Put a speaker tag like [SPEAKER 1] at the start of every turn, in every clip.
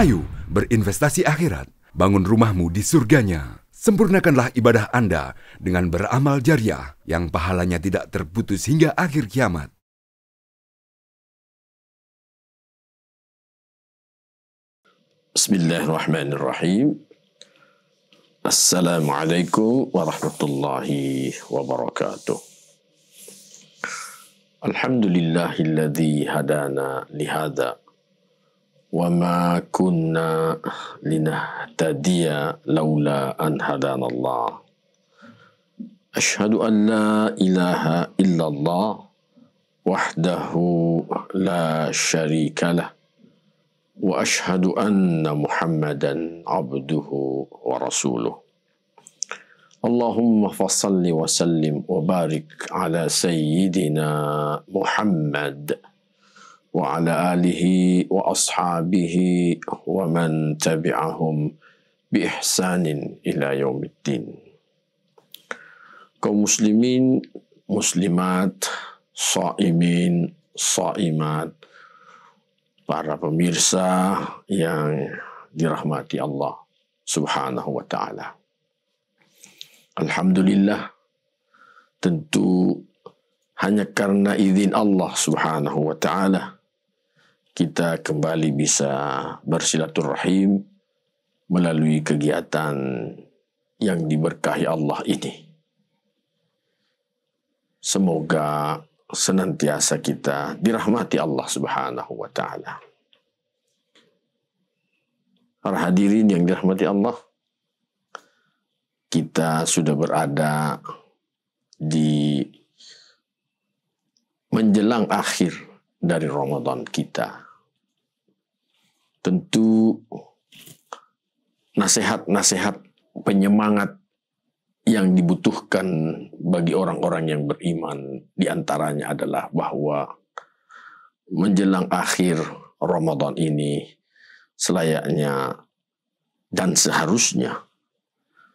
[SPEAKER 1] Ayo berinvestasi akhirat, bangun rumahmu di surganya. Sempurnakanlah ibadah Anda dengan beramal jariah yang pahalanya tidak terputus hingga akhir kiamat.
[SPEAKER 2] Bismillahirrahmanirrahim. Assalamualaikum warahmatullahi wabarakatuh. Alhamdulillahilladzi hadana lihada wa ma kunna linahtadiya laula an hadanallah. Ashhadu an la ilaha illallah wahdahu la syarika lah. Wa ashhadu anna Muhammadan abduhu wa rasuluh. Allahumma fassalli wa sallim wa barik ala sayyidina Muhammad wa ala alihi wa ashabihi wa man tabi'ahum bi ihsanin ila yaumiddin. Kaum muslimin, muslimat, shaimin, shaimat, para pemirsa yang dirahmati Allah Subhanahu wa ta'ala. Alhamdulillah, tentu hanya karena izin Allah Subhanahu wa ta'ala kita kembali bisa bersilaturahim melalui kegiatan yang diberkahi Allah ini. Semoga senantiasa kita dirahmati Allah Subhanahu wa ta'ala. Para hadirin yang dirahmati Allah, kita sudah berada di menjelang akhir dari Ramadan kita. Tentu nasihat-nasihat penyemangat yang dibutuhkan bagi orang-orang yang beriman diantaranya adalah bahwa menjelang akhir Ramadan ini selayaknya dan seharusnya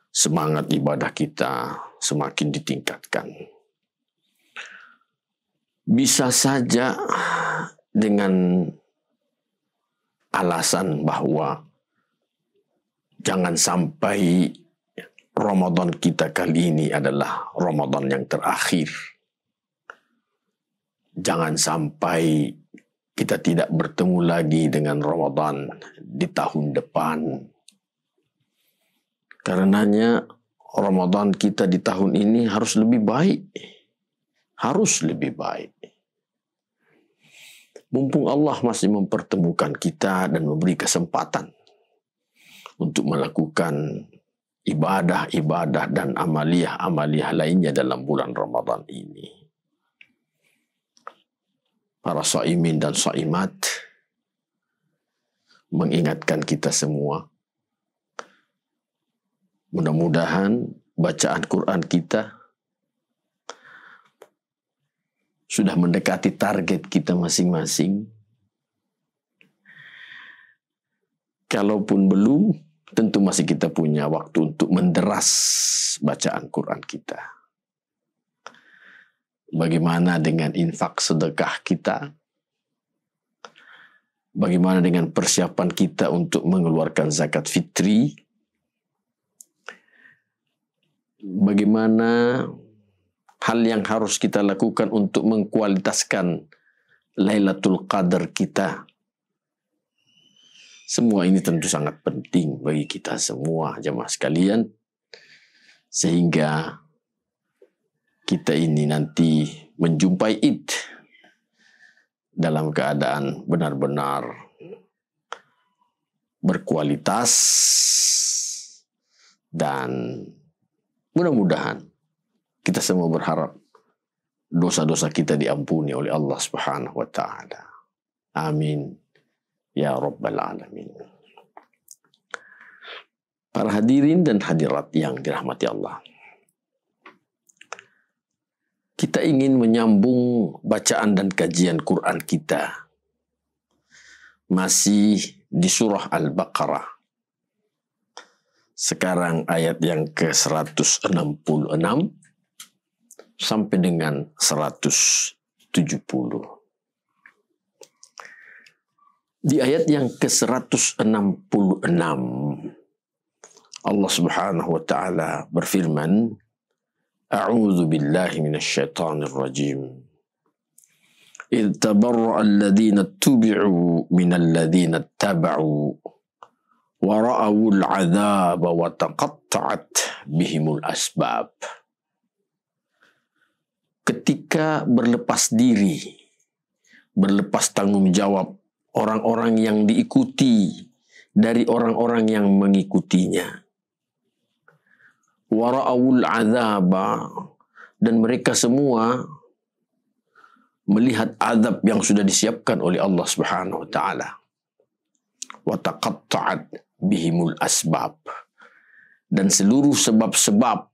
[SPEAKER 2] semangat ibadah kita semakin ditingkatkan. Bisa saja dengan alasan bahwa jangan sampai Ramadan kita kali ini adalah Ramadan yang terakhir. Jangan sampai kita tidak bertemu lagi dengan Ramadan di tahun depan. Karenanya Ramadan kita di tahun ini harus lebih baik. Harus lebih baik. Mumpung Allah masih mempertemukan kita dan memberi kesempatan untuk melakukan ibadah-ibadah dan amaliyah-amaliyah lainnya dalam bulan Ramadan ini. Para shaimin dan shaimat mengingatkan kita semua. Mudah-mudahan bacaan Quran kita sudah mendekati target kita masing-masing. Kalaupun belum, tentu masih kita punya waktu untuk menderas bacaan Quran kita. Bagaimana dengan infak sedekah kita? Bagaimana dengan persiapan kita untuk mengeluarkan zakat fitri? Bagaimana hal yang harus kita lakukan untuk mengkualitaskan Lailatul Qadar kita? Semua ini tentu sangat penting bagi kita semua jemaah sekalian, sehingga kita ini nanti menjumpai Id dalam keadaan benar-benar berkualitas dan mudah-mudahan kita semua berharap dosa-dosa kita diampuni oleh Allah Subhanahu wa ta'ala. Amin. Ya Rabbal Alamin. Para hadirin dan hadirat yang dirahmati Allah. Kita ingin menyambung bacaan dan kajian Quran kita. Masih di surah Al-Baqarah. Sekarang ayat yang ke-166 sampai dengan 170. Di ayat yang ke-166 Allah Subhanahu wa taala berfirman, A'udzu billahi minasyaitonir rajim. إذ تبرأ الذين اتبعوا من الذين اتبعوا ورأوا العذاب وتقطعت بهم الأسباب. Ketika berlepas diri, berlepas tanggung jawab orang-orang yang diikuti dari orang-orang yang mengikutinya. Wara'awul azaba, dan mereka semua melihat azab yang sudah disiapkan oleh Allah Subhanahu wa taala. Wa taqatta'at bihimul asbab, dan seluruh sebab-sebab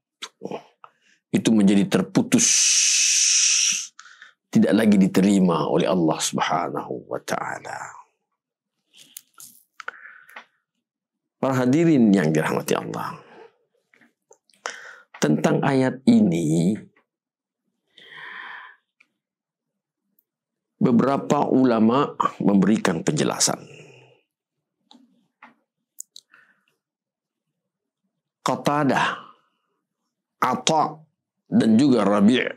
[SPEAKER 2] itu menjadi terputus, tidak lagi diterima oleh Allah Subhanahu wa taala. Para hadirin yang dirahmati Allah, tentang ayat ini beberapa ulama memberikan penjelasan. Qatadah, Atha, dan juga Rabi',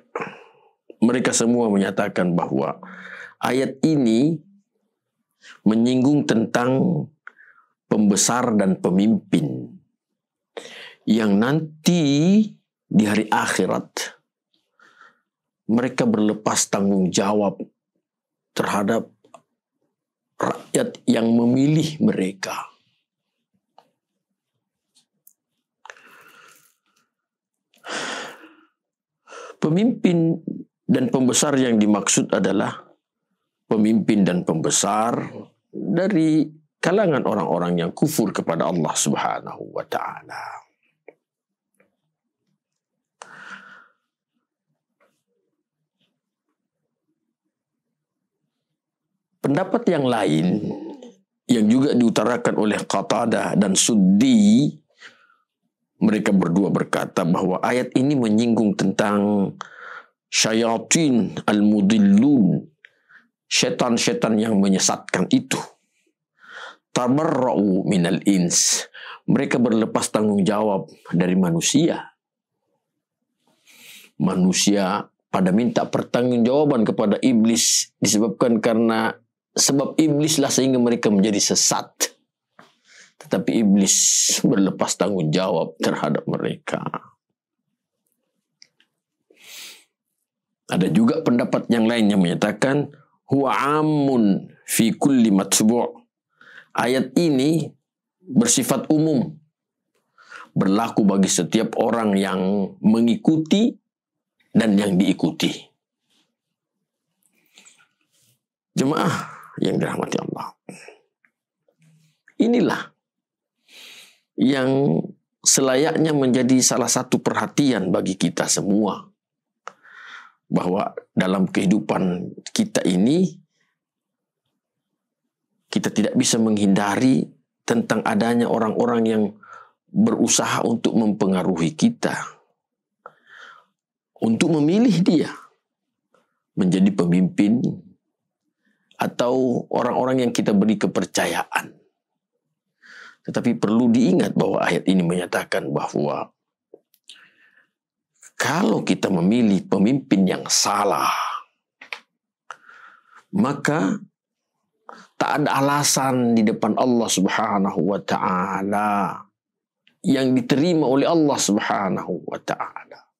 [SPEAKER 2] mereka semua menyatakan bahwa ayat ini menyinggung tentang pembesar dan pemimpin yang nanti di hari akhirat mereka berlepas tanggung jawab terhadap rakyat yang memilih mereka. Pemimpin dan pembesar yang dimaksud adalah pemimpin dan pembesar dari kalangan orang-orang yang kufur kepada Allah Subhanahu wa taala. Pendapat yang lain yang juga diutarakan oleh Qatadah dan Suddi, mereka berdua berkata bahwa ayat ini menyinggung tentang syayatin al-mudillun, setan-setan yang menyesatkan itu. Tabarra'u minal ins, mereka berlepas tanggung jawab dari manusia. Manusia pada minta pertanggungjawaban kepada iblis disebabkan karena sebab iblislah sehingga mereka menjadi sesat. Tetapi iblis berlepas tanggung jawab terhadap mereka. Ada juga pendapat yang lain yang menyatakan huwa amun fi kulli matbu'. Ayat ini bersifat umum, berlaku bagi setiap orang yang mengikuti dan yang diikuti. Jemaah yang dirahmati Allah, inilah yang selayaknya menjadi salah satu perhatian bagi kita semua, bahwa dalam kehidupan kita ini kita tidak bisa menghindari tentang adanya orang-orang yang berusaha untuk mempengaruhi kita, untuk memilih dia menjadi pemimpin atau orang-orang yang kita beri kepercayaan. Tetapi perlu diingat bahwa ayat ini menyatakan bahwa kalau kita memilih pemimpin yang salah, maka tak ada alasan di depan Allah Subhanahu wa taala yang diterima oleh Allah Subhanahu wa taala.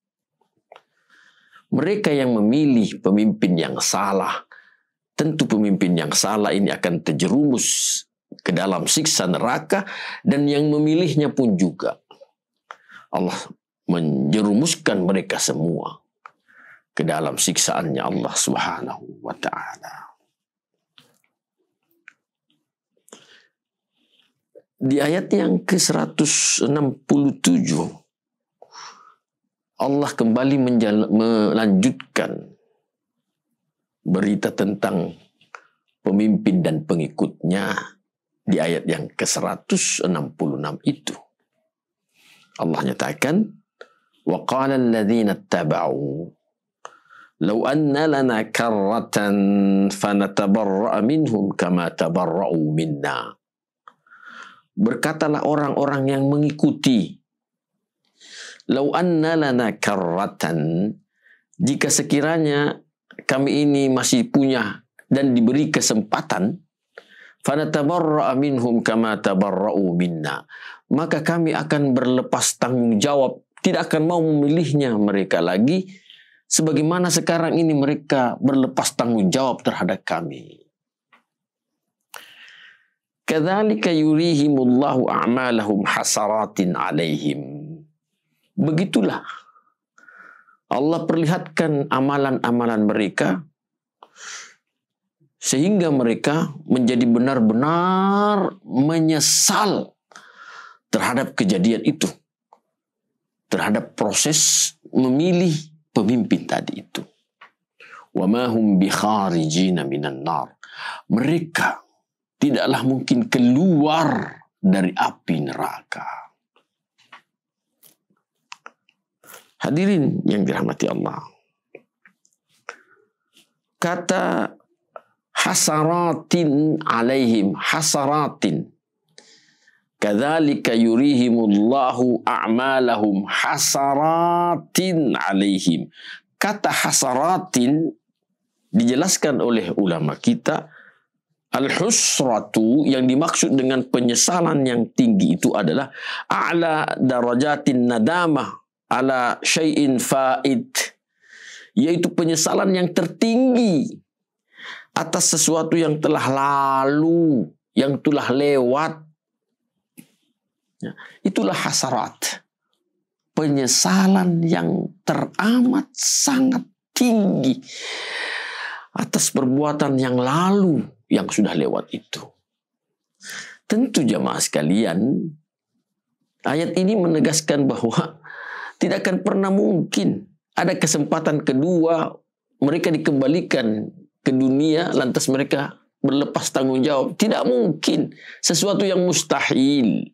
[SPEAKER 2] Mereka yang memilih pemimpin yang salah, tentu pemimpin yang salah ini akan terjerumus ke dalam siksa neraka, dan yang memilihnya pun juga Allah menjerumuskan mereka semua ke dalam siksaannya Allah Subhanahu wa taala. Di ayat yang ke-167 Allah kembali melanjutkan berita tentang pemimpin dan pengikutnya di ayat yang ke-166 itu. Allah nyatakan, wa qala alladhina ittaba'u, Lau anna lana karratan fanatabarra'a minhum kama tabarra'u minna. Berkatalah orang-orang yang mengikuti, lau anna lana karratan, jika sekiranya kami ini masih punya dan diberi kesempatan, fanatabarra'a minhum kama tabarra'u minna, maka kami akan berlepas tanggung jawab, tidak akan mau memilihnya mereka lagi, sebagaimana sekarang ini mereka berlepas tanggung jawab terhadap kami. Kadzalika yurihimullahu a'malahum hasaratin 'alaihim. Begitulah Allah perlihatkan amalan-amalan mereka sehingga mereka menjadi benar-benar menyesal terhadap kejadian itu, terhadap proses memilih pemimpin tadi itu. Wa ma hum bikharijina minan nar. Mereka tidaklah mungkin keluar dari api neraka. Hadirin yang dirahmati Allah. Kata hasaratin alaihim, hasaratin. Kadzalika yurihimullahu a'malahum hasaratin alaihim. Kata hasaratin dijelaskan oleh ulama kita, al-husratu yang dimaksud dengan penyesalan yang tinggi itu adalah a'la darajatin nadamah ala syai'in fa'id, yaitu penyesalan yang tertinggi atas sesuatu yang telah lalu, yang telah lewat. Itulah hasarat, penyesalan yang teramat sangat tinggi atas perbuatan yang lalu yang sudah lewat itu. Tentu jamaah sekalian, ayat ini menegaskan bahwa tidak akan pernah mungkin ada kesempatan kedua mereka dikembalikan ke dunia lantas mereka berlepas tanggung jawab. Tidak mungkin, sesuatu yang mustahil.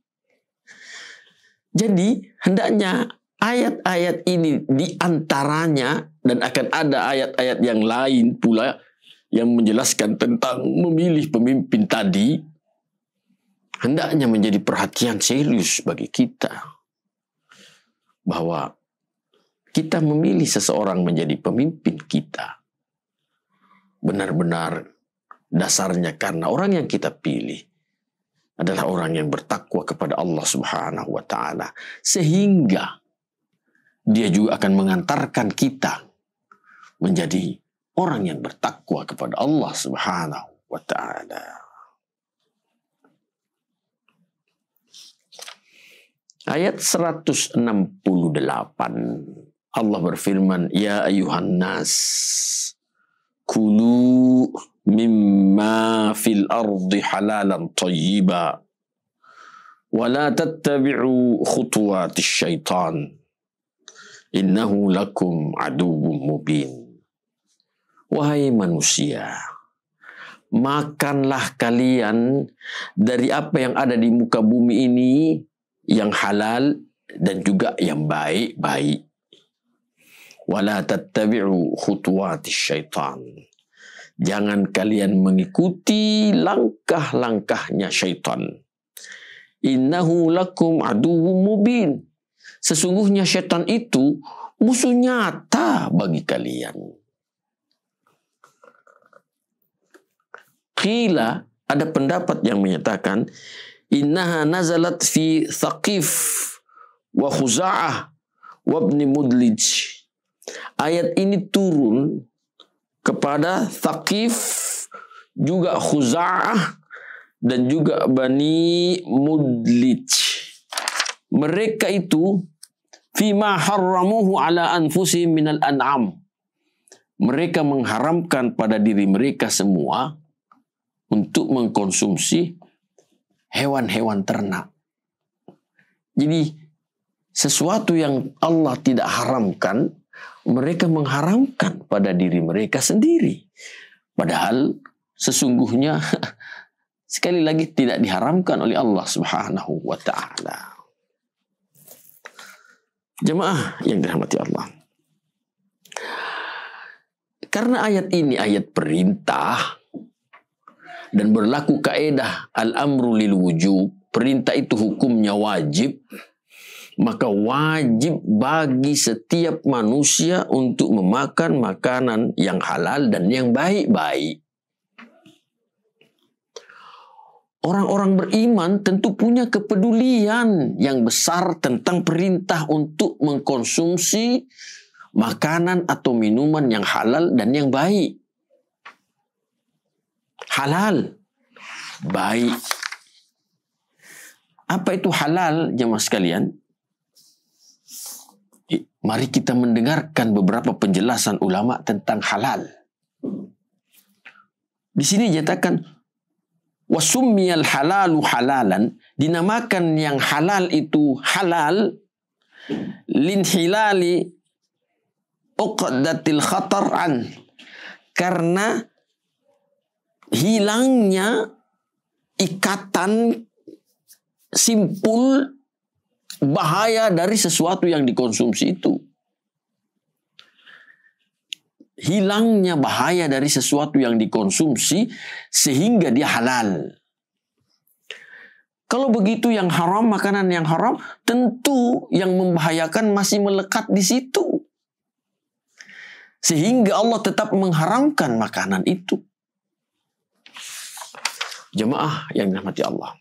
[SPEAKER 2] Jadi hendaknya ayat-ayat ini diantaranya, dan akan ada ayat-ayat yang lain pula yang menjelaskan tentang memilih pemimpin tadi, hendaknya menjadi perhatian serius bagi kita. Bahwa kita memilih seseorang menjadi pemimpin kita benar-benar dasarnya karena orang yang kita pilih adalah orang yang bertakwa kepada Allah Subhanahu wa ta'ala, sehingga dia juga akan mengantarkan kita menjadi orang yang bertakwa kepada Allah Subhanahu wa ta'ala. Ayat 168 Allah berfirman, ya ayuhan nas kulu mimma fil ardi halalan tayyiba wa la tattabi'u khutuwatis syaitan innahu lakum aduwwum mubin. Wahai manusia, makanlah kalian dari apa yang ada di muka bumi ini yang halal dan juga yang baik-baik. Wala tattabi'u khutuwatis syaitan. Jangan kalian mengikuti langkah-langkahnya syaitan. Innahu lakum aduwwum mubin. Sesungguhnya syaitan itu musuh nyata bagi kalian. Qila, ada pendapat yang menyatakan innaha nazalat fi Thaqif wa Khuza'ah wa Ibn Mudlij. Ayat ini turun kepada Thaqif, juga Khuza'ah, dan juga Bani Mudlij. Mereka itu fima harramuhu ala anfusihim minal an'am. Mereka mengharamkan pada diri mereka semua untuk mengkonsumsi hewan-hewan ternak. Jadi sesuatu yang Allah tidak haramkan, mereka mengharamkan pada diri mereka sendiri. Padahal sesungguhnya sekali lagi tidak diharamkan oleh Allah Subhanahu wa ta'ala. Jemaah yang dirahmati Allah, Karena ayat ini ayat perintah dan berlaku kaedah al-amru lil wujub, perintah itu hukumnya wajib, maka wajib bagi setiap manusia untuk memakan makanan yang halal dan yang baik-baik. Orang-orang beriman tentu punya kepedulian yang besar tentang perintah untuk mengkonsumsi makanan atau minuman yang halal dan yang baik. Halal, baik. Apa itu halal, jemaah sekalian? Mari kita mendengarkan beberapa penjelasan ulama tentang halal. Di sini dinyatakan wasummiyal halalu halalan, dinamakan yang halal itu halal linhilali uqdatil khatar an, karena hilangnya ikatan simpul bahaya dari sesuatu yang dikonsumsi itu. Hilangnya bahaya dari sesuatu yang dikonsumsi sehingga dia halal. Kalau begitu yang haram, makanan yang haram, tentu yang membahayakan masih melekat di situ. Sehingga Allah tetap mengharamkan makanan itu. Jemaah yang dirahmati Allah.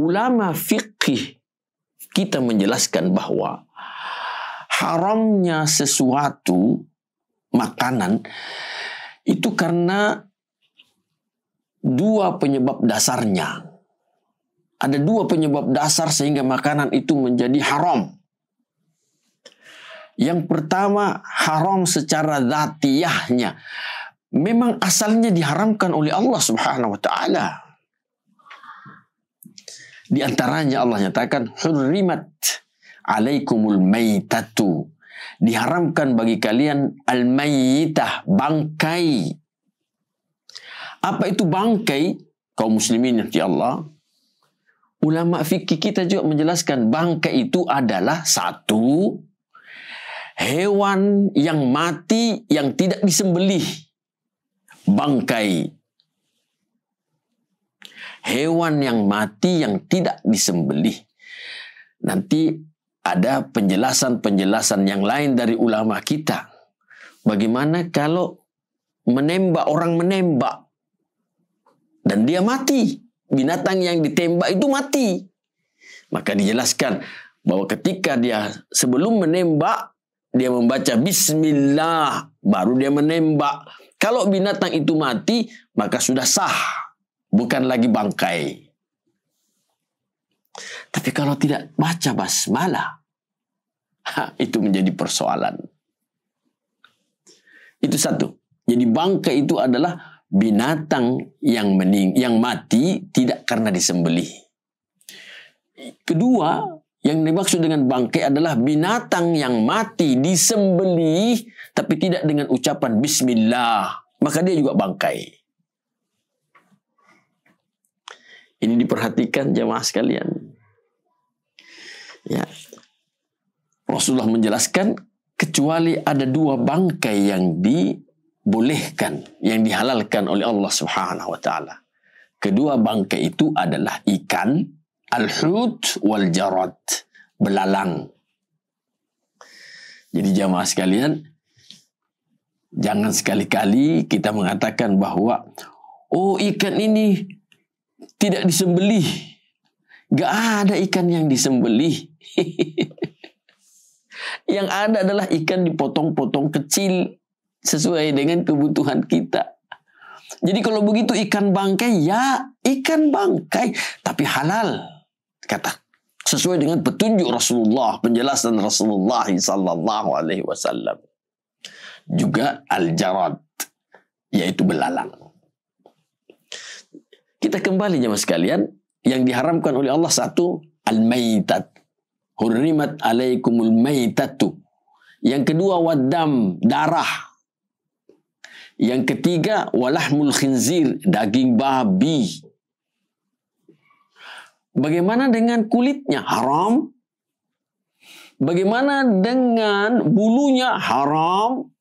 [SPEAKER 2] Ulama fiqih kita menjelaskan bahwa haramnya sesuatu makanan itu karena dua penyebab dasarnya. Ada dua penyebab dasar sehingga makanan itu menjadi haram. Yang pertama, haram secara dzatiyahnya. Memang asalnya diharamkan oleh Allah Subhanahu wa taala. Di antaranya Allah nyatakan hurrimat alaikumul maitatu, diharamkan bagi kalian al-maitah, bangkai. Apa itu bangkai? Kaum muslimin ya Allah, ulama fikih kita juga menjelaskan bangkai itu adalah satu hewan yang mati yang tidak disembelih. Bangkai, hewan yang mati yang tidak disembelih. Nanti ada penjelasan-penjelasan yang lain dari ulama kita. Bagaimana kalau orang menembak dan dia mati, binatang yang ditembak itu mati. Maka dijelaskan bahwa ketika dia sebelum menembak, dia membaca bismillah, baru dia menembak. Kalau binatang itu mati, maka sudah sah, bukan lagi bangkai. Tapi kalau tidak baca basmalah, itu menjadi persoalan. Itu satu. Jadi bangkai itu adalah binatang yang mati tidak karena disembelih. Kedua, yang dimaksud dengan bangkai adalah binatang yang mati disembelih tapi tidak dengan ucapan bismillah, maka dia juga bangkai. Ini diperhatikan jemaah sekalian. Ya. Rasulullah menjelaskan kecuali ada dua bangkai yang dibolehkan, yang dihalalkan oleh Allah Subhanahu wa taala. Kedua bangkai itu adalah ikan, al-hut wal jarad, belalang. Jadi jamaah sekalian, jangan sekali-kali kita mengatakan bahwa ikan ini tidak disembelih. Gak ada ikan yang disembelih. Yang ada adalah ikan dipotong-potong kecil sesuai dengan kebutuhan kita. Jadi kalau begitu ikan bangkai, ya ikan bangkai, tapi halal. Kata sesuai dengan petunjuk Rasulullah, penjelasan Rasulullah sallallahu alaihi wasallam. Juga al-jarad, yaitu belalang. Kita kembali jemaah sekalian, yang diharamkan oleh Allah satu, al-maitat. Hurrimat alaikumul maitatu. Yang kedua, waddam, darah. Yang ketiga, walahmul khinzir, daging babi. Bagaimana dengan kulitnya? Haram. Bagaimana dengan bulunya? Haram.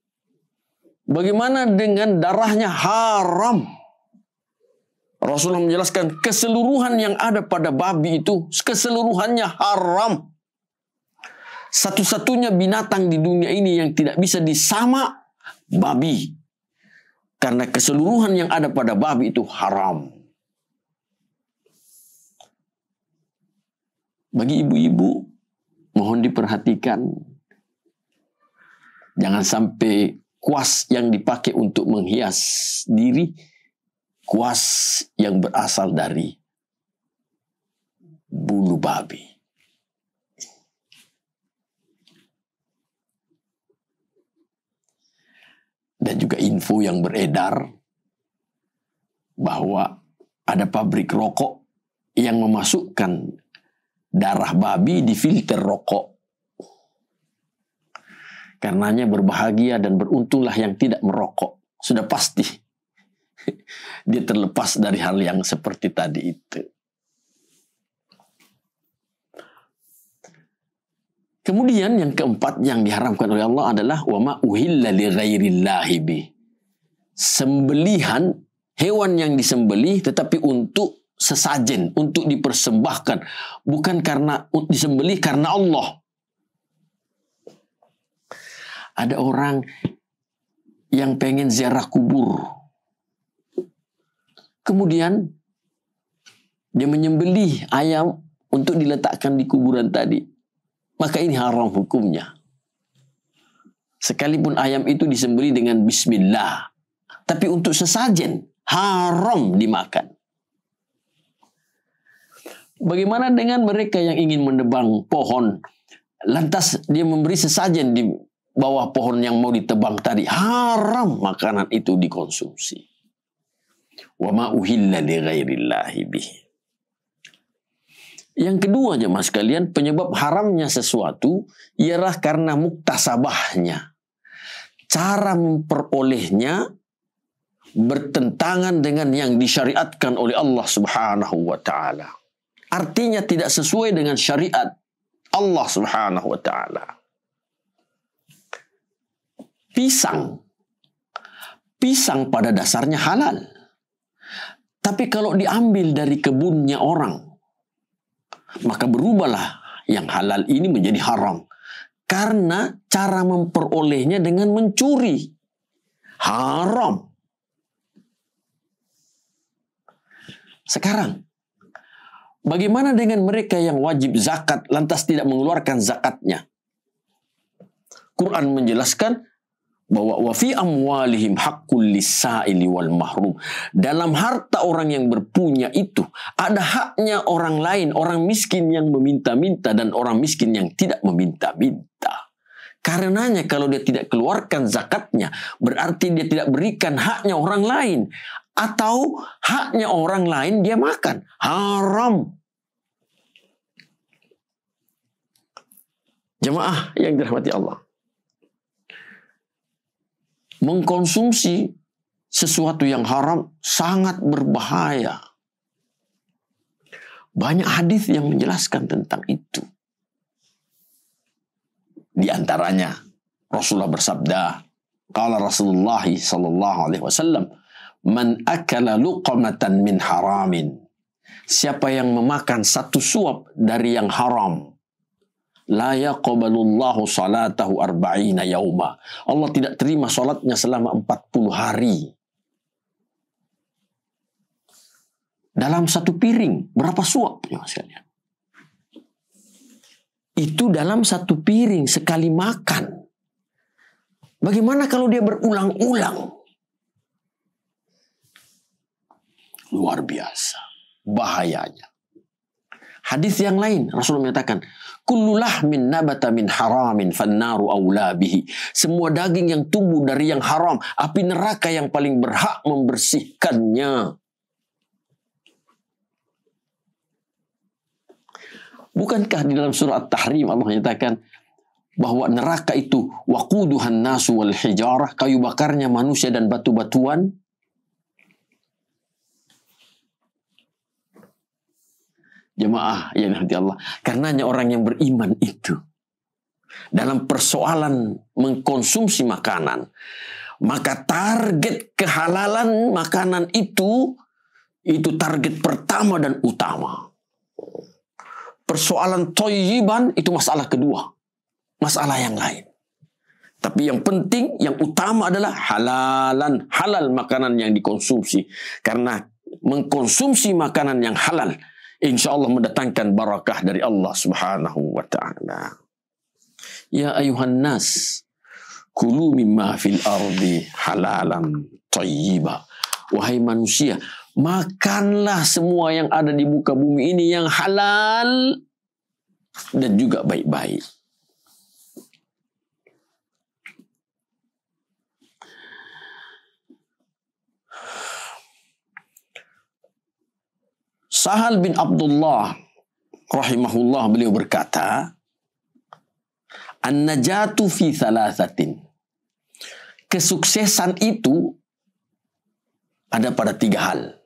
[SPEAKER 2] Bagaimana dengan darahnya? Haram. Rasulullah menjelaskan keseluruhan yang ada pada babi itu keseluruhannya haram. Satu-satunya binatang di dunia ini yang tidak bisa disama babi. Karena keseluruhan yang ada pada babi itu haram. Bagi ibu-ibu, mohon diperhatikan. Jangan sampai kuas yang dipakai untuk menghias diri, kuas yang berasal dari bulu babi. Dan juga info yang beredar bahwa ada pabrik rokok yang memasukkan darah babi di filter rokok. Karenanya berbahagia dan beruntunglah yang tidak merokok. Sudah pasti dia terlepas dari hal yang seperti tadi itu. Kemudian yang keempat yang diharamkan oleh Allah adalah wa ma uhilla li ghairillahi bi. Sembelihan hewan yang disembelih tetapi untuk sesajen, untuk dipersembahkan, bukan karena disembelih karena Allah. Ada orang yang pengen ziarah kubur. Kemudian dia menyembelih ayam untuk diletakkan di kuburan tadi. Maka ini haram hukumnya. Sekalipun ayam itu disembelih dengan bismillah. Tapi untuk sesajen, haram dimakan. Bagaimana dengan mereka yang ingin menebang pohon, lantas dia memberi sesajen di bawah pohon yang mau ditebang tadi? Haram makanan itu dikonsumsi. Wa ma uhilla li ghairillahi bihi. Yang kedua jemaah sekalian, penyebab haramnya sesuatu ialah karena muktasabahnya. Cara memperolehnya bertentangan dengan yang disyariatkan oleh Allah Subhanahu wa taala. Artinya tidak sesuai dengan syariat Allah Subhanahu wa taala. Pisang pada dasarnya halal. Tapi kalau diambil dari kebunnya orang, maka berubahlah yang halal ini menjadi haram. Karena cara memperolehnya dengan mencuri. Haram. Sekarang, bagaimana dengan mereka yang wajib zakat lantas tidak mengeluarkan zakatnya? Quran menjelaskan bahwa wa fi amwalihim haqqul lis-sa'ili wal mahrum. Dalam harta orang yang berpunya itu ada haknya orang lain, orang miskin yang meminta-minta dan orang miskin yang tidak meminta-minta. Karenanya kalau dia tidak keluarkan zakatnya, berarti dia tidak berikan haknya orang lain, atau haknya orang lain dia makan. Haram. Jemaah yang dirahmati Allah, mengkonsumsi sesuatu yang haram sangat berbahaya. Banyak hadis yang menjelaskan tentang itu. Di antaranya Rasulullah bersabda, qala Rasulullah sallallahu alaihi wasallam, man akala luqmatan min haramin. Siapa yang memakan satu suap dari yang haram, la yaqbalullahu salatahu arba'ina yauma. Allah tidak terima salatnya selama 40 hari. Dalam satu piring, berapa suap ya sekalian? Itu dalam satu piring sekali makan. Bagaimana kalau dia berulang-ulang? Luar biasa bahayanya. Hadis yang lain Rasulullah menyatakan, kullu lahmin nabata min haramin fannaru aula bihi. Semua daging yang tumbuh dari yang haram, api neraka yang paling berhak membersihkannya. Bukankah di dalam surah At-Tahrim Allah menyatakan bahwa neraka itu waquduhan nasu wal hijarah, kayu bakarnya manusia dan batu-batuan? Jemaah yang dirahmati Allah, karenanya orang yang beriman itu dalam persoalan mengkonsumsi makanan, Maka target kehalalan makanan itu target pertama dan utama. Persoalan thayyiban itu masalah kedua. Masalah yang lain. Tapi yang penting, yang utama adalah halal makanan yang dikonsumsi. Karena mengkonsumsi makanan yang halal, insya Allah mendatangkan barakah dari Allah subhanahu wa ta'ala. Ya ayuhan nas, kulu mimma fil ardi halalan thayyiba. Wahai manusia, makanlah semua yang ada di muka bumi ini yang halal dan juga baik-baik. Sahal bin Abdullah rahimahullah, beliau berkata, An-najatu fi thalathatin. Kesuksesan itu ada pada 3 hal.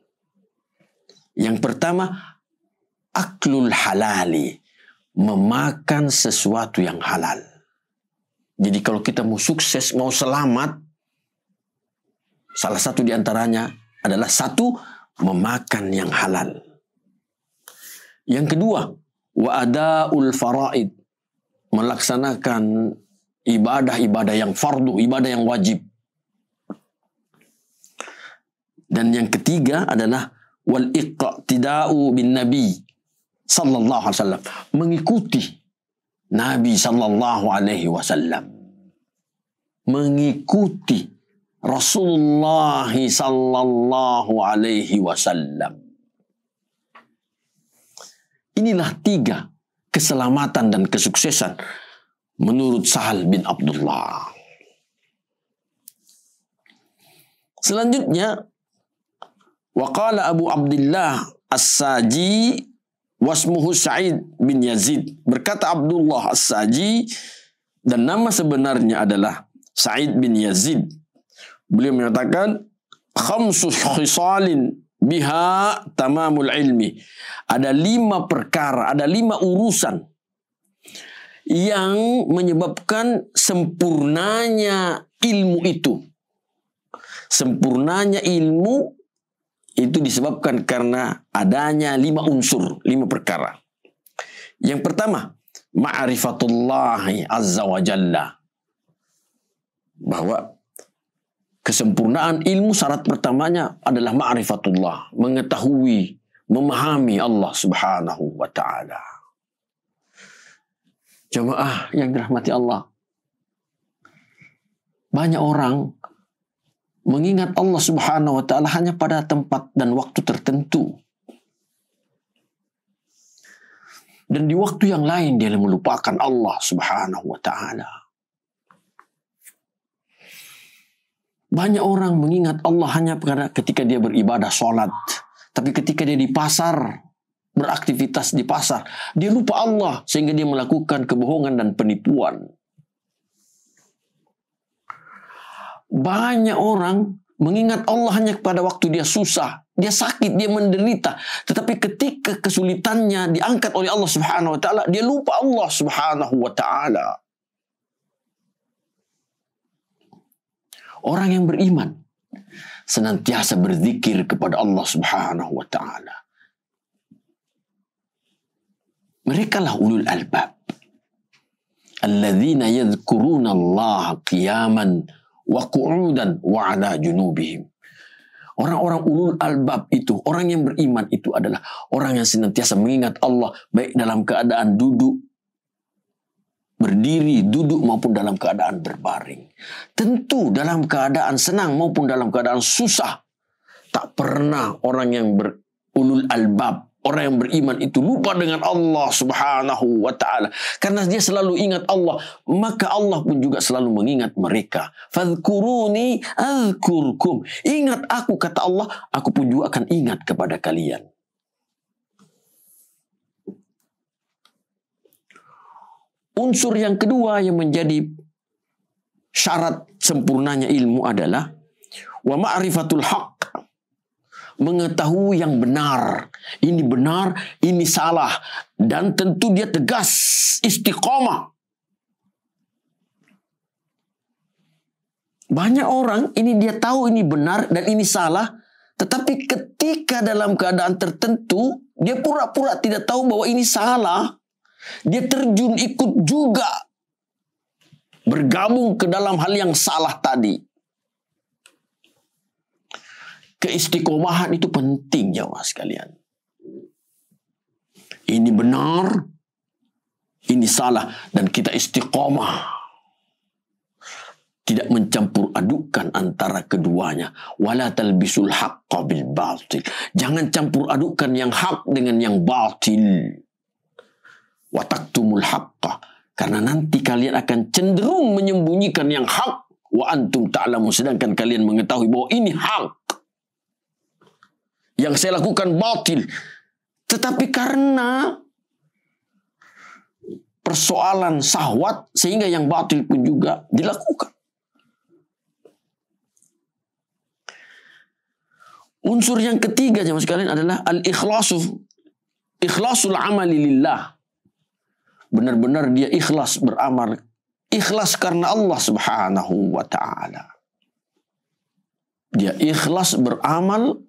[SPEAKER 2] Yang pertama, aklul halali. Memakan sesuatu yang halal. Jadi kalau kita mau sukses, mau selamat, salah satu di antaranya adalah 1, memakan yang halal. Yang kedua, wa adaul faraid. Melaksanakan ibadah-ibadah yang fardu, ibadah yang wajib. Dan yang ketiga adalah wal iqtida'u bin nabi sallallahu alaihi wasallam, mengikuti Nabi sallallahu alaihi wasallam, mengikuti Rasulullah sallallahu alaihi wasallam. Inilah 3 keselamatan dan kesuksesan menurut Sahal bin Abdullah. Selanjutnya, waqala Abu Abdullah As-Saji wasmuhu Sa'id bin Yazid. Berkata Abdullah As-Saji, dan nama sebenarnya adalah Sa'id bin Yazid. Beliau menyatakan, khamsu khisalin biha tamamul ilmi. Ada 5 perkara, ada 5 urusan yang menyebabkan sempurnanya ilmu itu. Sempurnanya ilmu itu disebabkan karena adanya 5 unsur, 5 perkara. Yang pertama, ma'rifatullahi azza wa jalla. Bahwa kesempurnaan ilmu syarat pertamanya adalah ma'rifatullah, mengetahui, memahami Allah subhanahu wa ta'ala. Jemaah yang dirahmati Allah, banyak orang mengingat Allah subhanahu wa ta'ala hanya pada tempat dan waktu tertentu. Dan di waktu yang lain dia melupakan Allah subhanahu wa ta'ala. Banyak orang mengingat Allah hanya ketika dia beribadah sholat. Tapi ketika dia di pasar, beraktivitas di pasar, dia lupa Allah sehingga dia melakukan kebohongan dan penipuan. Banyak orang mengingat Allah hanya pada waktu dia susah, dia sakit, dia menderita. Tetapi ketika kesulitannya diangkat oleh Allah subhanahu wa ta'ala, dia lupa Allah subhanahu wa ta'ala. Orang yang beriman senantiasa berzikir kepada Allah subhanahu wa ta'ala. Mereka lah ulul albab. Alladzina yadhkuruna Allah qiyaman wa qu'udan wa ala junubihim. Orang-orang ulul albab itu, orang yang beriman itu adalah orang yang senantiasa mengingat Allah baik dalam keadaan duduk, berdiri, duduk maupun dalam keadaan berbaring. Tentu dalam keadaan senang maupun dalam keadaan susah. Tak pernah orang yang berulul albab, orang yang beriman itu lupa dengan Allah subhanahu wa ta'ala. Karena dia selalu ingat Allah, maka Allah pun juga selalu mengingat mereka. Fadhkuruni azkurkum. Ingat aku, kata Allah, aku pun juga akan ingat kepada kalian. Unsur yang kedua yang menjadi syarat sempurnanya ilmu adalah wa ma'rifatul haq. Mengetahui yang benar. Ini benar, ini salah. Dan tentu dia tegas, istiqamah.
[SPEAKER 3] Banyak orang ini dia tahu ini benar dan ini salah, tetapi ketika dalam keadaan tertentu dia pura-pura tidak tahu bahwa ini salah. Dia terjun ikut juga bergabung ke dalam hal yang salah tadi. Keistiqomahan itu penting jemaah sekalian. Ini benar, ini salah, dan kita istiqomah. Tidak mencampur adukkan antara keduanya. Wala talbisul haqqa bil batil. Jangan campur adukkan yang hak dengan yang batil. Wa taktumul haqqa. Karena nanti kalian akan cenderung menyembunyikan yang hak. Wa antum ta'lamun. Sedangkan kalian mengetahui bahwa ini hak. Yang saya lakukan batil. Tetapi karena persoalan syahwat, sehingga yang batil pun juga dilakukan. Unsur yang ketiga jemaah sekalian adalah ikhlasul amali lillah. Benar-benar dia ikhlas beramal. Ikhlas karena Allah subhanahu wa ta'ala. Dia ikhlas beramal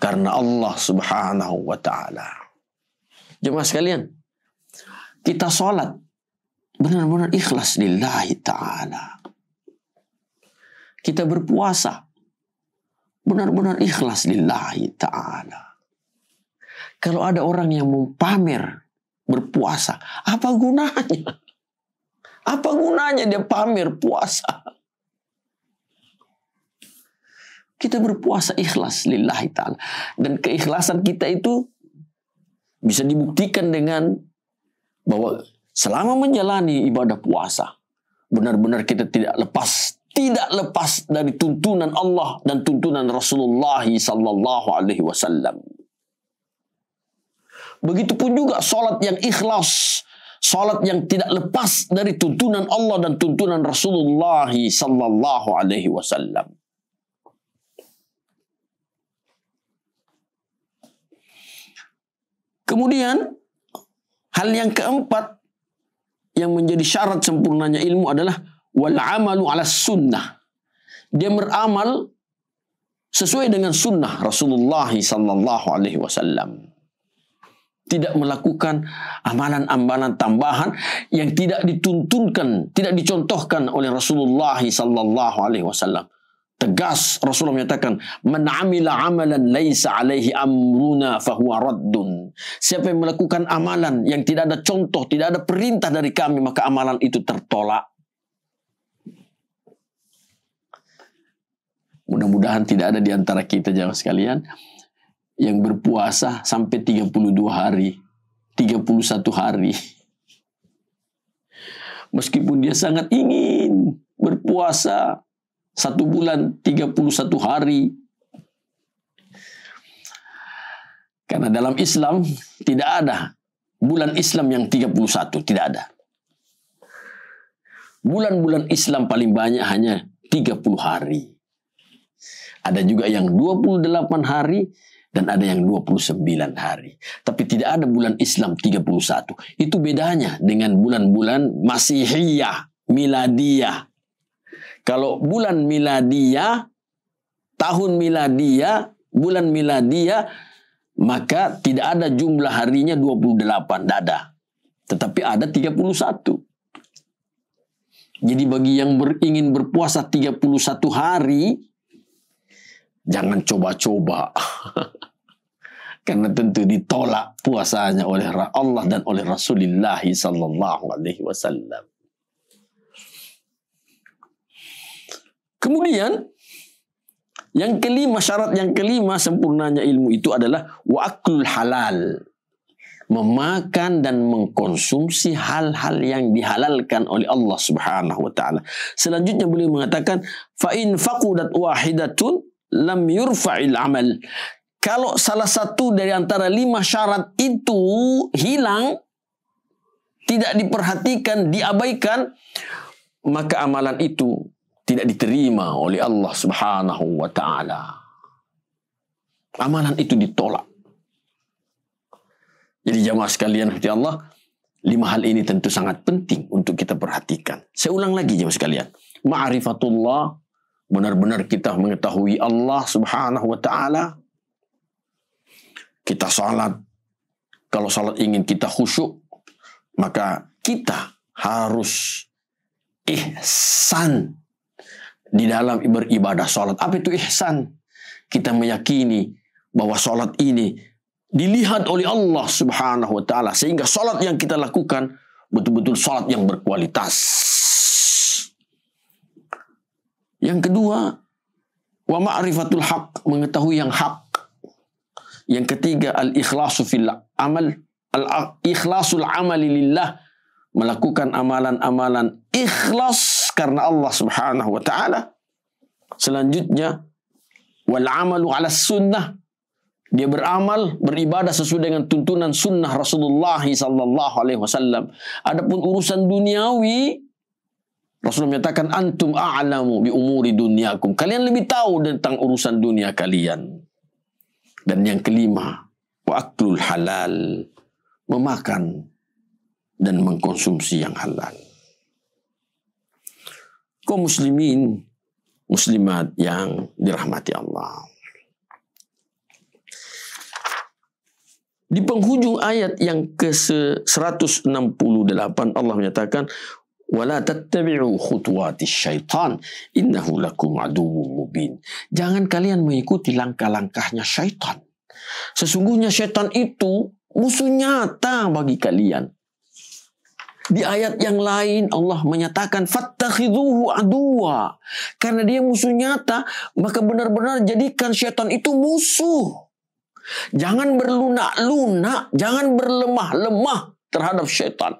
[SPEAKER 3] karena Allah subhanahu wa ta'ala. Jemaah sekalian, kita sholat benar-benar ikhlas lillahi ta'ala. Kita berpuasa benar-benar ikhlas lillahi ta'ala. Kalau ada orang yang mau pamer berpuasa, apa gunanya? Apa gunanya dia pamer puasa? Kita berpuasa ikhlas lillahi ta'ala. Dan keikhlasan kita itu bisa dibuktikan dengan bahwa selama menjalani ibadah puasa, benar-benar kita tidak lepas dari tuntunan Allah dan tuntunan Rasulullah sallallahu alaihi wasallam. Begitupun juga salat yang ikhlas, salat yang tidak lepas dari tuntunan Allah dan tuntunan Rasulullah sallallahu alaihi wasallam. Kemudian hal yang keempat yang menjadi syarat sempurnanya ilmu adalah wal amalu ala sunnah. Dia beramal sesuai dengan sunnah Rasulullah sallallahu alaihi wasallam. Tidak melakukan amalan-amalan tambahan yang tidak dituntunkan, tidak dicontohkan oleh Rasulullah sallallahu alaihi wasallam. Tegas Rasulullah menyatakan, "Man 'amila 'amalan laisa 'alaihi amruna fahuwa raddun." Siapa yang melakukan amalan yang tidak ada contoh, tidak ada perintah dari kami, maka amalan itu tertolak. Mudah-mudahan tidak ada di antara kita jamaah sekalian yang berpuasa sampai 32 hari, 31 hari. Meskipun dia sangat ingin berpuasa 1 bulan 31 hari. Karena dalam Islam tidak ada bulan Islam yang 31, tidak ada. Bulan-bulan Islam paling banyak hanya 30 hari. Ada juga yang 28 hari dan ada yang 29 hari. Tapi tidak ada bulan Islam 31. Itu bedanya dengan bulan-bulan Masihiyah, Miladiyah. Kalau bulan Miladiyah, tahun Miladiyah, bulan Miladiyah, maka tidak ada jumlah harinya 28. Tidak ada. Tetapi ada 31. Jadi bagi yang ingin berpuasa 31 hari, jangan coba-coba. Karena tentu ditolak puasanya oleh Allah dan oleh Rasulullah sallallahu alaihi wasallam. Kemudian yang kelima, syarat yang kelima sempurnanya ilmu itu adalah wa'aklul halal. Memakan dan mengkonsumsi hal-hal yang dihalalkan oleh Allah subhanahu wa ta'ala. Selanjutnya beliau mengatakan, fa'in faqudat wahidatun lam yurfa'il amal. Kalau salah satu dari antara 5 syarat itu hilang, tidak diperhatikan, diabaikan, maka amalan itu tidak diterima oleh Allah subhanahu wa ta'ala. Amalan itu ditolak. Jadi jamaah sekalian rahmati Allah, 5 hal ini tentu sangat penting untuk kita perhatikan. Saya ulang lagi jamaah sekalian. Ma'rifatullah benar-benar kita mengetahui Allah Subhanahu wa taala, kita salat. Kalau salat ingin kita khusyuk, maka kita harus ihsan di dalam beribadah salat. Apa itu ihsan? Kita meyakini bahwa salat ini dilihat oleh Allah Subhanahu wa taala, sehingga salat yang kita lakukan betul-betul salat yang berkualitas. Yang kedua, wa ma'rifatul haq, mengetahui yang hak. Yang ketiga, al-ikhlasu fil amal, al-ikhlasul amali lillah, melakukan amalan-amalan ikhlas karena Allah Subhanahu wa taala. Selanjutnya, wal amalu ala sunnah, dia beramal, beribadah sesuai dengan tuntunan sunnah Rasulullah sallallahu alaihi wasallam. Adapun urusan duniawi, Rasulullah menyatakan antum a'lamu bi umuri dunyakum. Kalian lebih tahu tentang urusan dunia kalian. Dan yang kelima, wa aklul halal, memakan dan mengkonsumsi yang halal. Kaum muslimin, muslimat yang dirahmati Allah. Di penghujung ayat yang ke-168 Allah menyatakan wala tattabi'u khutuwatis syaitan innahu lakum aduwwum mubin. Jangan kalian mengikuti langkah-langkahnya syaitan. Sesungguhnya syaitan itu musuh nyata bagi kalian. Di ayat yang lain Allah menyatakan fattakhidhuhu aduwa. Karena dia musuh nyata, maka benar-benar jadikan syaitan itu musuh. Jangan berlunak-lunak, jangan berlemah-lemah terhadap syaitan.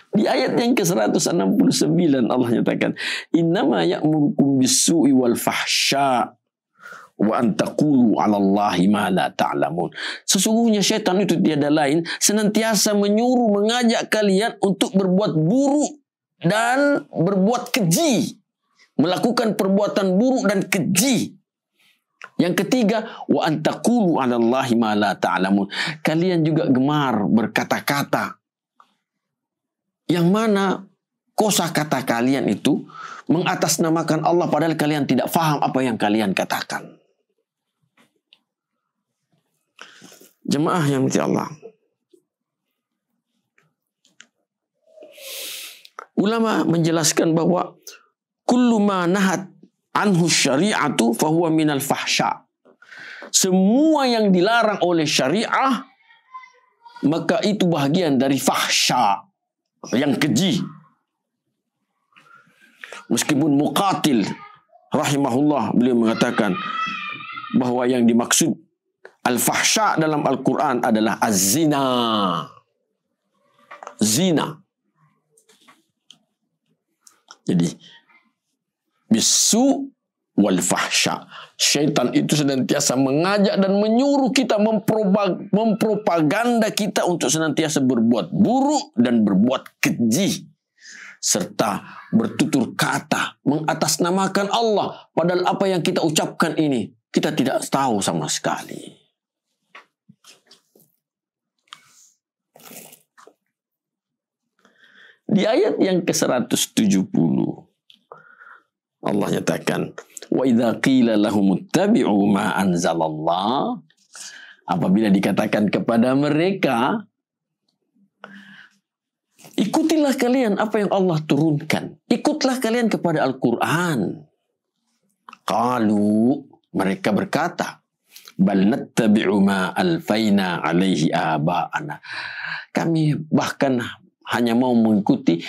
[SPEAKER 3] Di ayat yang ke-169 Allah nyatakan, innama ya'murukum bis-su'i wal fahsya wa an taqulu 'ala Allahi ma la ta'lamun. Sesungguhnya syaitan itu tiada lain senantiasa menyuruh, mengajak kalian untuk berbuat buruk dan berbuat keji, melakukan perbuatan buruk dan keji. Yang ketiga, wa an taqulu 'ala Allahi ma la ta'lamun. Kalian juga gemar berkata-kata yang mana kosakata kalian itu mengatasnamakan Allah padahal kalian tidak faham apa yang kalian katakan. Jemaah yang dirahmati Allah. Ulama menjelaskan bahwa kullu ma nahat anhu syari'atu fahuwa minal fahsya. Semua yang dilarang oleh syariah maka itu bahagian dari fahsya, yang keji. Meskipun Muqatil rahimahullah beliau mengatakan bahwa yang dimaksud al-fahsya dalam Al-Quran adalah az-zina. Zina. Jadi bisu wal fahsya. Syaitan itu senantiasa mengajak dan menyuruh kita, mempropaganda kita untuk senantiasa berbuat buruk dan berbuat keji. Serta bertutur kata mengatasnamakan Allah. Padahal apa yang kita ucapkan ini kita tidak tahu sama sekali. Di ayat yang ke-170 Allah nyatakan wa idza qila lahum ittabi'u ma anzalallah, apabila dikatakan kepada mereka ikutilah kalian apa yang Allah turunkan, ikutlah kalian kepada Al-Quran. Qalu, mereka berkata, bal nattabi'u ma alfaina alaihi aba'ana. Kami bahkan hanya mau mengikuti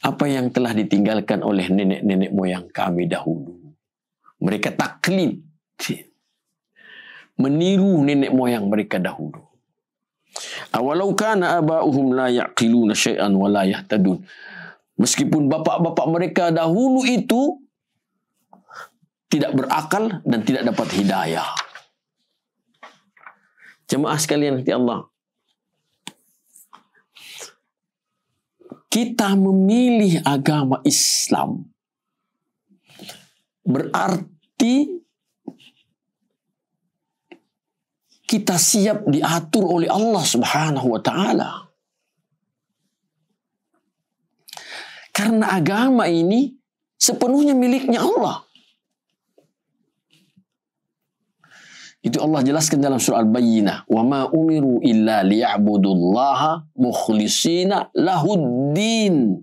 [SPEAKER 3] apa yang telah ditinggalkan oleh nenek-nenek moyang kami dahulu. Mereka taklid, meniru nenek moyang mereka dahulu. Awalau kana aba'uhum la ya'qiluna syai'an wa la yahtadun. Meskipun bapak-bapak mereka dahulu itu tidak berakal dan tidak dapat hidayah. Jemaah sekalian hati Allah, kita memilih agama Islam berarti kita siap diatur oleh Allah Subhanahu wa taala. Karena agama ini sepenuhnya miliknya Allah. Itu Allah jelaskan dalam surah Al-Bayyinah. Wa ma umiru illa liya'budullaha mukhlishina lahuddin.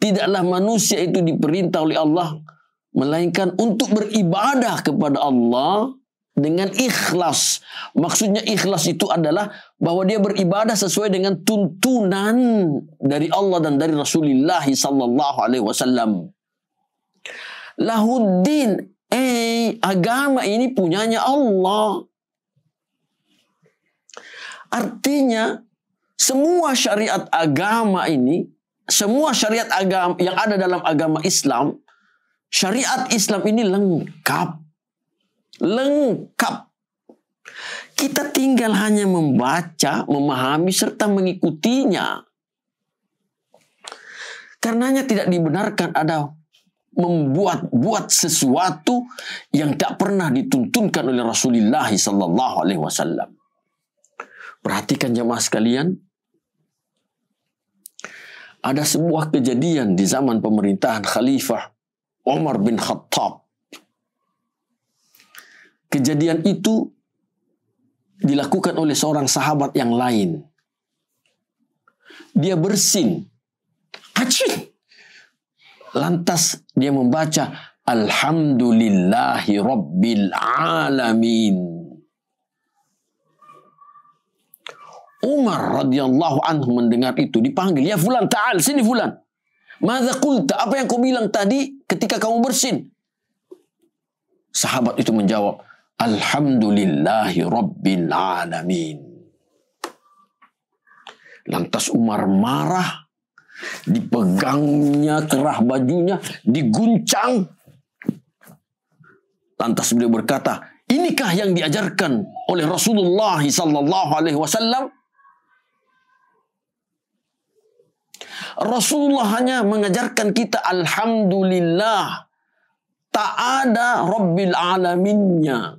[SPEAKER 3] Tidaklah manusia itu diperintah oleh Allah melainkan untuk beribadah kepada Allah dengan ikhlas. Maksudnya ikhlas itu adalah bahwa dia beribadah sesuai dengan tuntunan dari Allah dan dari Rasulullah sallallahu alaihi wasallam. Lahuddin, agama ini punyanya Allah. Artinya semua syariat agama ini, semua syariat agama yang ada dalam agama Islam, syariat Islam ini lengkap. Lengkap. Kita tinggal hanya membaca, memahami, serta mengikutinya. Karenanya tidak dibenarkan ada membuat sesuatu yang tak pernah dituntunkan oleh Rasulullah sallallahu alaihi wasallam. Perhatikan jemaah sekalian, ada sebuah kejadian di zaman pemerintahan Khalifah Umar bin Khattab. Kejadian itu dilakukan oleh seorang sahabat yang lain. Dia bersin. Acin. Lantas dia membaca Alhamdulillahi Rabbil Alamin. Umar radhiyallahu anhu mendengar itu, dipanggil, ya fulan, ta'al, sini fulan. Madza qulta, apa yang kau bilang tadi ketika kamu bersin? Sahabat itu menjawab, Alhamdulillahi Rabbil Alamin. Lantas Umar marah, dipegangnya kerah bajunya, diguncang. Lantas beliau berkata, inikah yang diajarkan oleh Rasulullah sallallahu alaihi wasallam? Rasulullah hanya mengajarkan kita alhamdulillah, tak ada Rabbil Alaminnya.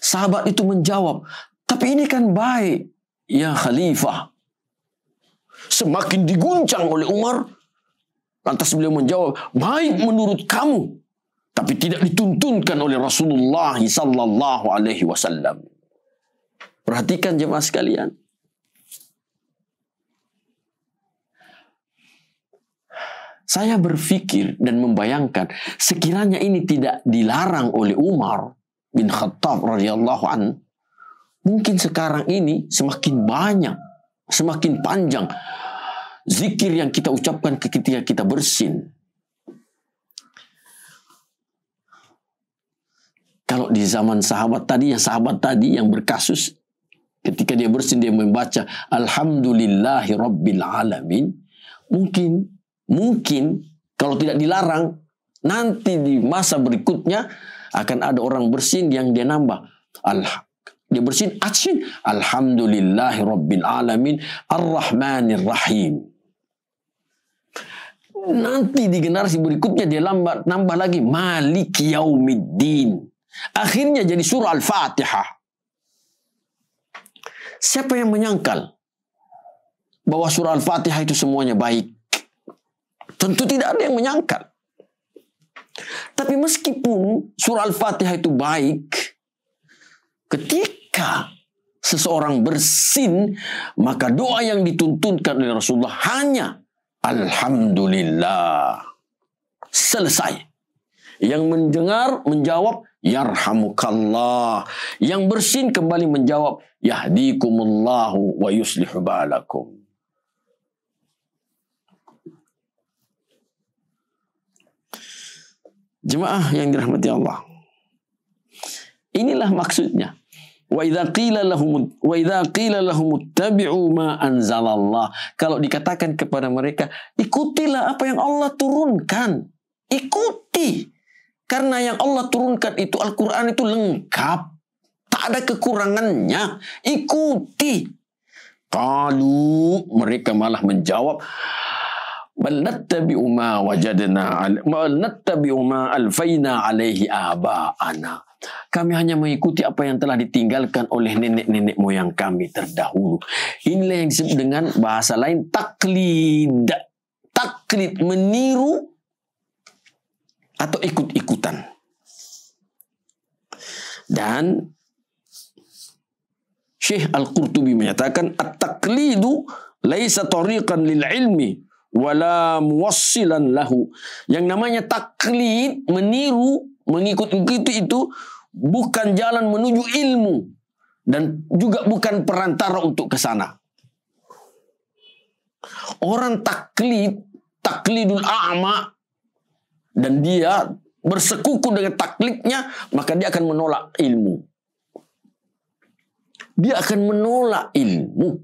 [SPEAKER 3] Sahabat itu menjawab, tapi ini kan baik, ya Khalifah. Semakin diguncang oleh Umar, lantas beliau menjawab, baik menurut kamu, tapi tidak dituntunkan oleh Rasulullah sallallahu alaihi wasallam. Perhatikan jemaah sekalian. Saya berpikir dan membayangkan, sekiranya ini tidak dilarang oleh Umar bin Khattab radhiyallahu anhu, mungkin sekarang ini semakin banyak, semakin panjang zikir yang kita ucapkan ketika kita bersin. Kalau di zaman sahabat tadi yang berkasus, ketika dia bersin dia membaca Alhamdulillahi Rabbil Alamin, mungkin kalau tidak dilarang, nanti di masa berikutnya akan ada orang bersin yang dia nambah. Dia bersin, acin, Alhamdulillahi Rabbil Alamin, Ar-Rahmanir Rahim. Nanti di generasi berikutnya dia nambah lagi, Maliki Yaumiddin. Akhirnya jadi surah Al-Fatihah. Siapa yang menyangkal bahwa surah Al-Fatihah itu semuanya baik? Tentu tidak ada yang menyangkal. Tapi meskipun surah Al-Fatihah itu baik, ketika seseorang bersin, maka doa yang dituntunkan oleh Rasulullah hanya Alhamdulillah. Selesai. Yang mendengar menjawab Yarhamukallah. Yang bersin kembali menjawab Yahdikumullahu wa yuslihu balakum. Jemaah yang dirahmati Allah. Inilah maksudnya. Wa idza qila lahum ittabi'u ma anzalallah. Kalau dikatakan kepada mereka, ikutilah apa yang Allah turunkan. Ikuti. Karena yang Allah turunkan itu Al-Quran itu lengkap. Tak ada kekurangannya. Ikuti. Qalu, mereka malah menjawab, bal nattabi'u ma wajadna, bal nattabi'u ma alfayna alaihi aba'ana. Kami hanya mengikuti apa yang telah ditinggalkan oleh nenek-nenek moyang kami terdahulu. Inilah yang disebut dengan bahasa lain taklid. Taklid, meniru atau ikut-ikutan. Dan Syekh Al-Qurtubi menyatakan at-taqlidu laisa tariqan lil ilmi wala muwassilan lahu. Yang namanya taklid, meniru, mengikut-ikuti itu bukan jalan menuju ilmu dan juga bukan perantara untuk ke sana. Orang taklidul a'ma, dan dia bersekuku dengan taklidnya, maka dia akan menolak ilmu. Dia akan menolak ilmu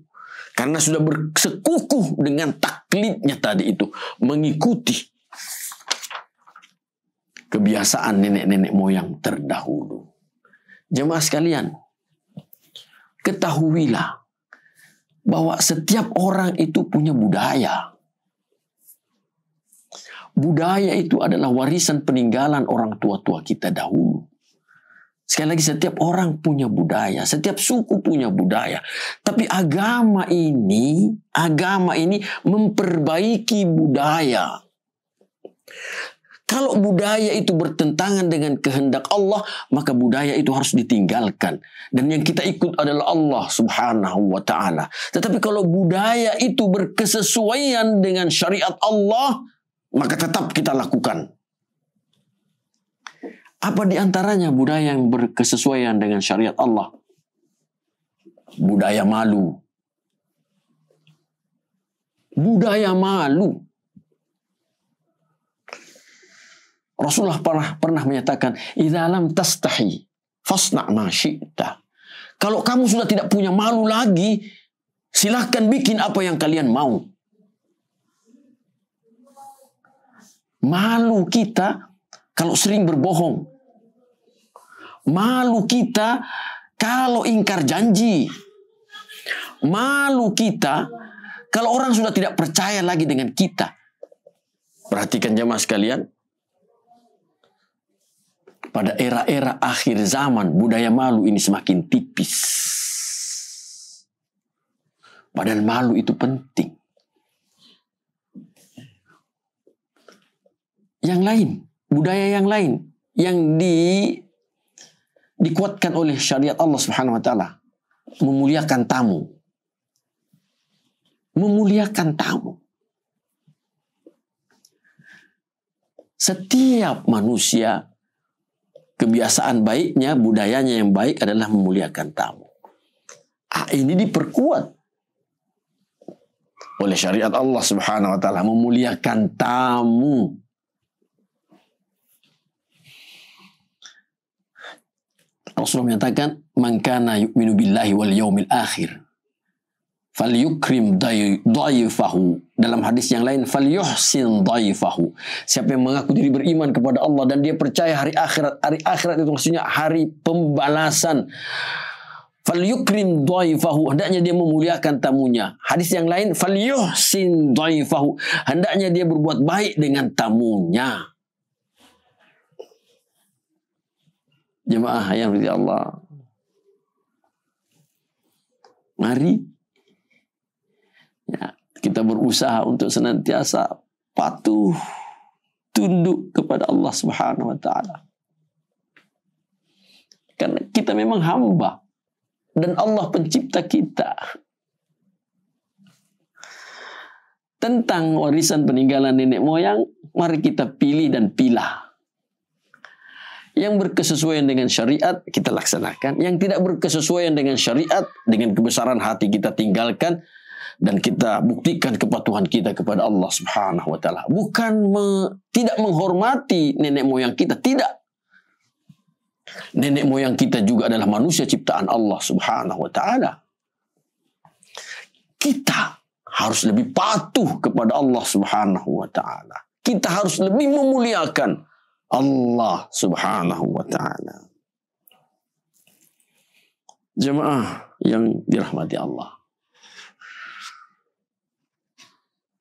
[SPEAKER 3] karena sudah bersekukuh dengan taklidnya tadi itu, mengikuti kebiasaan nenek-nenek moyang terdahulu. Jemaah sekalian, ketahuilah bahwa setiap orang itu punya budaya. Budaya itu adalah warisan peninggalan orang tua-tua kita dahulu. Sekali lagi, setiap orang punya budaya, setiap suku punya budaya. Tapi agama ini memperbaiki budaya. Kalau budaya itu bertentangan dengan kehendak Allah, maka budaya itu harus ditinggalkan. Dan yang kita ikut adalah Allah Subhanahu wa ta'ala. Tetapi kalau budaya itu berkesesuaian dengan syariat Allah, maka tetap kita lakukan. Apa di antaranya budaya yang berkesesuaian dengan syariat Allah? Budaya malu. Budaya malu. Rasulullah pernah menyatakan, "Idza lam tastahi fasna' ma syi'ta." Kalau kamu sudah tidak punya malu lagi, silahkan bikin apa yang kalian mau. Malu kita kalau sering berbohong. Malu kita kalau ingkar janji. Malu kita kalau orang sudah tidak percaya lagi dengan kita. Perhatikan jemaah sekalian. Pada era-era akhir zaman, budaya malu ini semakin tipis. Padahal malu itu penting. Yang lain, budaya yang lain yang dikuatkan oleh syariat Allah Subhanahu wa taala, memuliakan tamu. Memuliakan tamu. Setiap manusia kebiasaan baiknya, budayanya yang baik adalah memuliakan tamu. Ini diperkuat oleh syariat Allah Subhanahu wa taala, memuliakan tamu. Rasulullah menyatakan, "Man kana yu'minu billahi wal yaumil akhir falyukrim dhaifahu." Dalam hadis yang lain, "Falyuhsin dhaifahu." Siapa yang mengaku diri beriman kepada Allah dan dia percaya hari akhirat. Hari akhirat itu maksudnya hari pembalasan. Falyukrim dhaifahu, hendaknya dia memuliakan tamunya. Hadis yang lain, "Falyuhsin dhaifahu." Hendaknya dia berbuat baik dengan tamunya. Jemaah yang berkata Allah, mari kita berusaha untuk senantiasa patuh, tunduk kepada Allah Subhanahu wa taala. Karena kita memang hamba dan Allah pencipta kita. Tentang warisan peninggalan nenek moyang, mari kita pilih dan pilah. Yang berkesesuaian dengan syariat kita laksanakan. Yang tidak berkesesuaian dengan syariat, dengan kebesaran hati kita tinggalkan. Dan kita buktikan kepatuhan kita kepada Allah Subhanahu wa ta'ala. Bukan tidak menghormati nenek moyang kita. Tidak. Nenek moyang kita juga adalah manusia ciptaan Allah Subhanahu wa ta'ala. Kita harus lebih patuh kepada Allah Subhanahu wa ta'ala. Kita harus lebih memuliakan Allah Subhanahu wa ta'ala. Jemaah yang dirahmati Allah.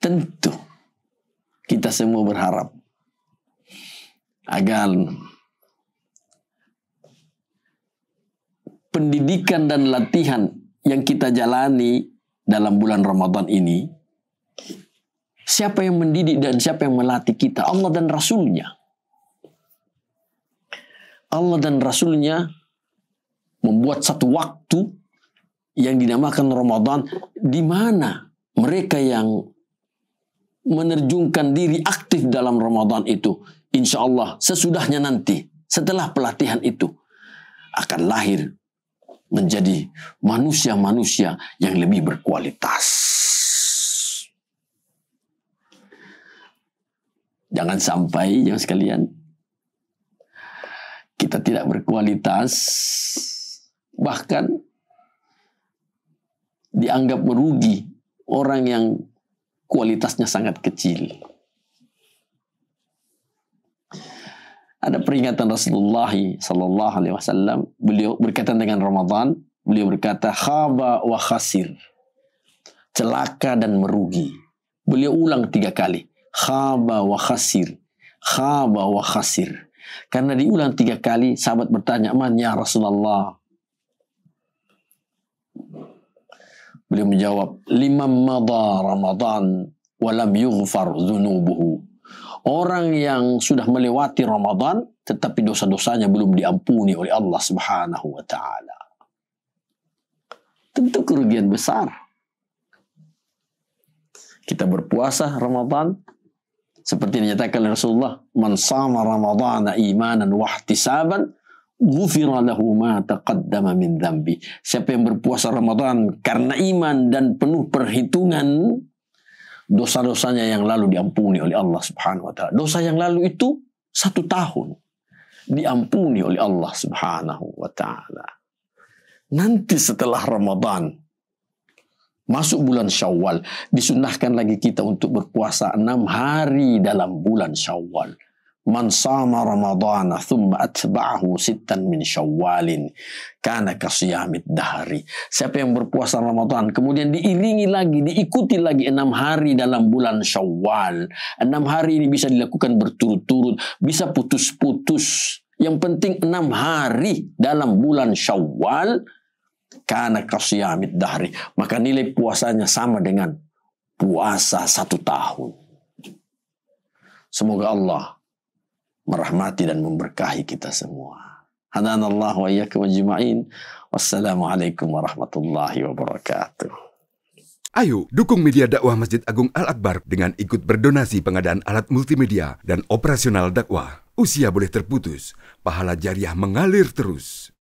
[SPEAKER 3] Tentu kita semua berharap agar pendidikan dan latihan yang kita jalani dalam bulan Ramadan ini, siapa yang mendidik dan siapa yang melatih kita? Allah dan Rasulnya. Allah dan Rasulnya membuat satu waktu yang dinamakan Ramadan, di mana mereka yang menerjunkan diri aktif dalam Ramadan itu, insya Allah sesudahnya nanti, setelah pelatihan itu, akan lahir menjadi manusia-manusia yang lebih berkualitas. Jangan sampai, jangan sekalian, kita tidak berkualitas, bahkan dianggap merugi orang yang kualitasnya sangat kecil. Ada peringatan Rasulullah sallallahu alaihi wasallam, beliau berkaitan dengan Ramadan, beliau berkata khaba wa khasir, celaka dan merugi. Beliau ulang 3 kali, khaba wa khasir, khaba wa khasir. Karena diulang 3 kali, sahabat bertanya, man ya Rasulullah? Beliau menjawab, liman madha Ramadan walam yughfar dhunubuhu. Orang yang sudah melewati Ramadan tetapi dosa-dosanya belum diampuni oleh Allah Subhanahu wa taala. Tentu kerugian besar. Kita berpuasa Ramadan seperti dinyatakan oleh Rasulullah, man shama ramadhana imanan wa ihtisaban ghufira lahu ma taqaddama min dhanbi. Siapa yang berpuasa Ramadan karena iman dan penuh perhitungan, dosa-dosanya yang lalu diampuni oleh Allah Subhanahu wa taala. Dosa yang lalu itu 1 tahun diampuni oleh Allah Subhanahu wa taala. Nanti setelah Ramadan masuk bulan Syawal, disunnahkan lagi kita untuk berpuasa 6 hari dalam bulan Syawal. Man sama Ramadana thumma atba'ahu 6 min Syawalin kana kasiyamid dahri. Siapa yang berpuasa Ramadan kemudian diiringi lagi, diikuti lagi 6 hari dalam bulan Syawal. 6 hari ini bisa dilakukan berturut-turut, bisa putus-putus. Yang penting 6 hari dalam bulan Syawal, kana kasiyamid dahri, maka nilai puasanya sama dengan puasa 1 tahun. Semoga Allah merahmati dan memberkahi kita semua. Hadanallahu wa iyyakum ajma'in. Wassalamualaikum warahmatullahi wabarakatuh.
[SPEAKER 1] Ayo dukung media dakwah Masjid Agung Al-Akbar dengan ikut berdonasi pengadaan alat multimedia dan operasional dakwah. Usia boleh terputus, pahala jariah mengalir terus.